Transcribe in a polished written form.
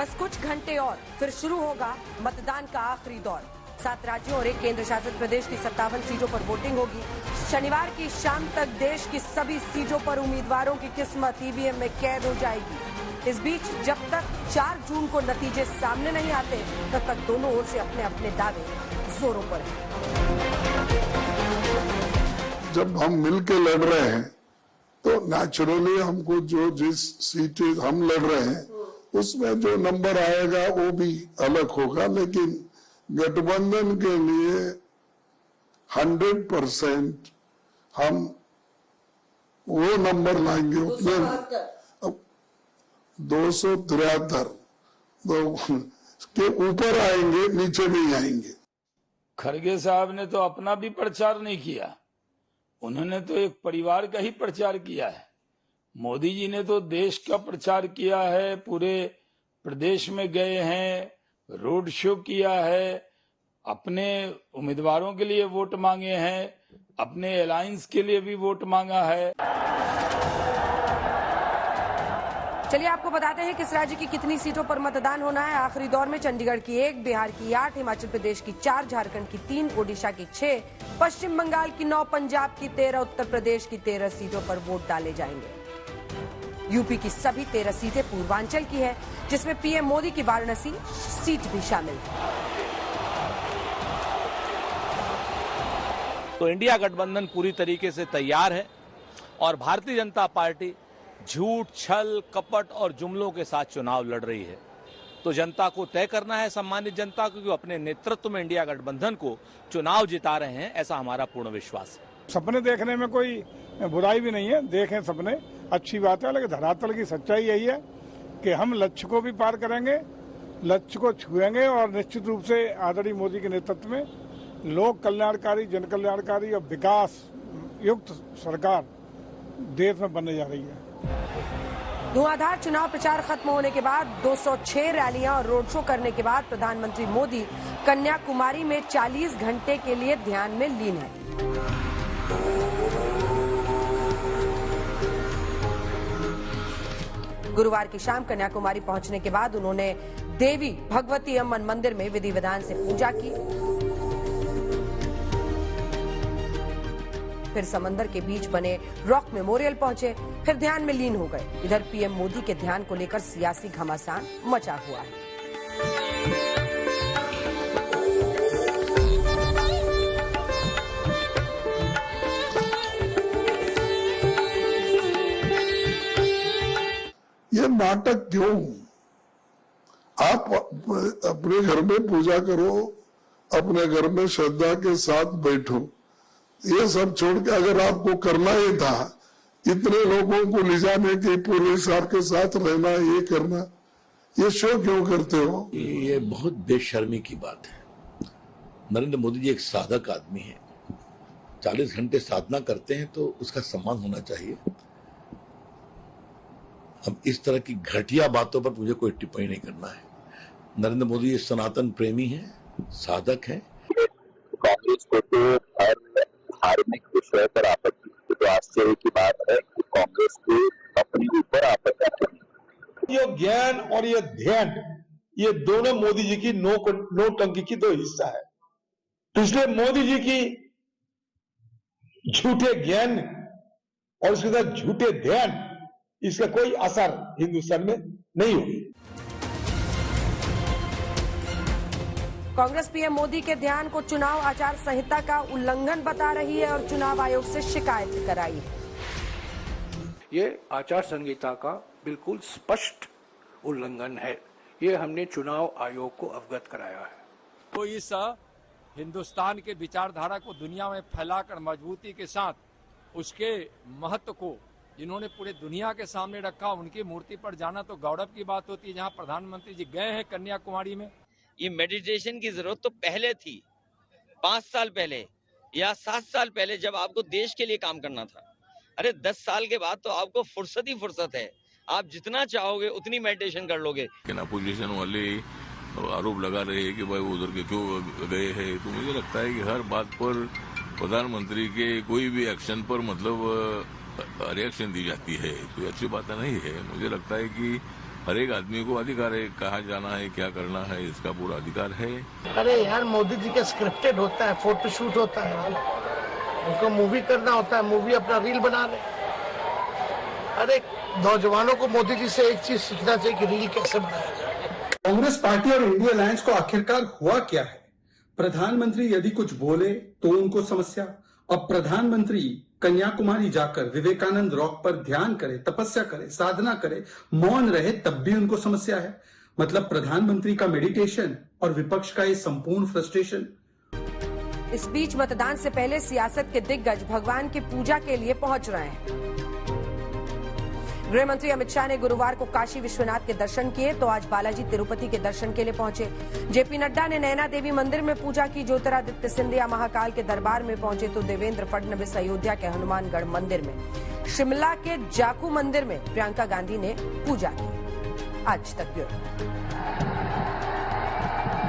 बस कुछ घंटे और फिर शुरू होगा मतदान का आखिरी दौर। 7 राज्यों और 1 केंद्र शासित प्रदेश की 57 सीटों पर वोटिंग होगी। शनिवार की शाम तक देश की सभी सीटों पर उम्मीदवारों की किस्मत ईवीएम में कैद हो जाएगी। इस बीच जब तक 4 जून को नतीजे सामने नहीं आते, तब तक दोनों ओर से अपने अपने दावे जोरों पर हैं। जब हम मिलकर लड़ रहे हैं तो नेचुरली हमको जो जिस सीटें हम लड़ रहे हैं उसमें जो नंबर आएगा वो भी अलग होगा, लेकिन गठबंधन के लिए 100% हम वो नंबर लाएंगे। उतने 273 के ऊपर आएंगे, नीचे नहीं आएंगे। खड़गे साहब ने तो अपना भी प्रचार नहीं किया, उन्होंने तो एक परिवार का ही प्रचार किया है। मोदी जी ने तो देश का प्रचार किया है, पूरे प्रदेश में गए हैं, रोड शो किया है, अपने उम्मीदवारों के लिए वोट मांगे हैं, अपने अलायंस के लिए भी वोट मांगा है। चलिए आपको बताते हैं किस राज्य की कितनी सीटों पर मतदान होना है। आखिरी दौर में चंडीगढ़ की 1, बिहार की 8, हिमाचल प्रदेश की 4, झारखंड की 3, ओडिशा की 6, पश्चिम बंगाल की 9, पंजाब की 13, उत्तर प्रदेश की 13 सीटों पर वोट डाले जाएंगे। यूपी की सभी 13 सीटें पूर्वांचल की है, जिसमें पीएम मोदी की वाराणसी सीट भी शामिल है। तो इंडिया गठबंधन पूरी तरीके से तैयार है और भारतीय जनता पार्टी झूठ, छल, कपट और जुमलों के साथ चुनाव लड़ रही है। तो जनता को तय करना है, सम्मानित जनता को, कि अपने नेतृत्व में इंडिया गठबंधन को चुनाव जिता रहे हैं, ऐसा हमारा पूर्ण विश्वास है। सपने देखने में कोई बुराई भी नहीं है, देखें सपने, अच्छी बात है, लेकिन धरातल की सच्चाई यही है कि हम लक्ष्य को भी पार करेंगे, लक्ष्य को छुएंगे और निश्चित रूप से आदरणीय मोदी के नेतृत्व में लोक कल्याणकारी, जन कल्याणकारी और विकास युक्त सरकार देश में बनने जा रही है। धुआंधार चुनाव प्रचार खत्म होने के बाद 206 रैलियां और रोड शो करने के बाद प्रधानमंत्री मोदी कन्याकुमारी में 40 घंटे के लिए ध्यान में लीन है। गुरुवार की शाम कन्याकुमारी पहुंचने के बाद उन्होंने देवी भगवती अम्मन मंदिर में विधि विधान से पूजा की। फिर समंदर के बीच बने रॉक मेमोरियल पहुंचे, फिर ध्यान में लीन हो गए। इधर पीएम मोदी के ध्यान को लेकर सियासी घमासान मचा हुआ है। ये नाटक क्यों? आप अपने घर में पूजा करो, अपने घर में श्रद्धा के साथ बैठो। ये सब छोड़ के अगर आपको करना ही था, इतने लोगों को ले जाने के पुलिस आपके साथ रहना, ये करना, ये शो क्यों करते हो? ये बहुत बेशर्मी की बात है। नरेंद्र मोदी जी एक साधक आदमी है, 40 घंटे साधना करते हैं तो उसका सम्मान होना चाहिए। अब इस तरह की घटिया बातों पर मुझे कोई टिप्पणी नहीं करना है। नरेंद्र मोदी सनातन प्रेमी है, साधक है। कांग्रेस को तो हर धार्मिक विषय पर आपत्ति, तो आश्चर्य की बात है कि कांग्रेस को अपने ऊपर आपत्ति नहीं। ये ज्ञान और ये ध्यान, ये दोनों मोदी जी की नौटंकी की 2 हिस्सा है। तो इसलिए मोदी जी की झूठे ज्ञान और उसके साथ झूठे ध्यान, इसका कोई असर हिंदुस्तान में नहीं होगी। कांग्रेस पीएम मोदी के ध्यान को चुनाव आचार संहिता का उल्लंघन बता रही है और चुनाव आयोग से शिकायत कराई है। ये आचार संहिता का बिल्कुल स्पष्ट उल्लंघन है, ये हमने चुनाव आयोग को अवगत कराया है। तो इस हिंदुस्तान के विचारधारा को दुनिया में फैलाकर मजबूती के साथ उसके महत्व को जिन्होंने पूरे दुनिया के सामने रखा, उनकी मूर्ति पर जाना तो गौरव की बात होती है। जहां प्रधानमंत्री जी गए हैं कन्याकुमारी में, ये मेडिटेशन की जरूरत तो पहले थी, 5 साल पहले या 7 साल पहले, जब आपको देश के लिए काम करना था। अरे 10 साल के बाद तो आपको फुर्सत ही फुर्सत है, आप जितना चाहोगे उतनी मेडिटेशन कर लोगे। अपोजिशन वाले आरोप लगा रहे हैं कि भाई वो उधर के क्यों गए हैं, तो मुझे लगता है कि हर बात पर प्रधानमंत्री के कोई भी एक्शन पर मतलब रिएक्शन दी जाती है, कोई अच्छी बात नहीं है। मुझे लगता है कि हर एक आदमी को अधिकार है, कहाँ जाना है, क्या करना है, इसका पूरा अधिकार है। अरे यार, मोदी जी का स्क्रिप्टेड होता है, फोटोशूट होता है, उनको मूवी करना होता है, मूवी अपना रील बना रहे। अरे नौजवानों को मोदी जी से एक चीज सीखना चाहिए कि रील कैसे बनाया जाए। कांग्रेस पार्टी और इंडिया अलायंस को आखिरकार हुआ क्या है? प्रधानमंत्री यदि कुछ बोले तो उनको समस्या। अब प्रधानमंत्री कन्याकुमारी जाकर विवेकानंद रॉक पर ध्यान करे, तपस्या करे, साधना करे, मौन रहे, तब भी उनको समस्या है। मतलब प्रधानमंत्री का मेडिटेशन और विपक्ष का ये संपूर्ण फ्रस्ट्रेशन। इस बीच मतदान से पहले सियासत के दिग्गज भगवान की पूजा के लिए पहुंच रहे हैं। गृह मंत्री अमित शाह ने गुरुवार को काशी विश्वनाथ के दर्शन किए तो आज बालाजी तिरुपति के दर्शन के लिए पहुंचे। जेपी नड्डा ने नैना देवी मंदिर में पूजा की। ज्योतिरादित्य सिंधिया महाकाल के दरबार में पहुंचे तो देवेंद्र फडणवीस अयोध्या के हनुमानगढ़ मंदिर में। शिमला के जाखू मंदिर में प्रियंका गांधी ने पूजा की। आज तक ब्यूरो।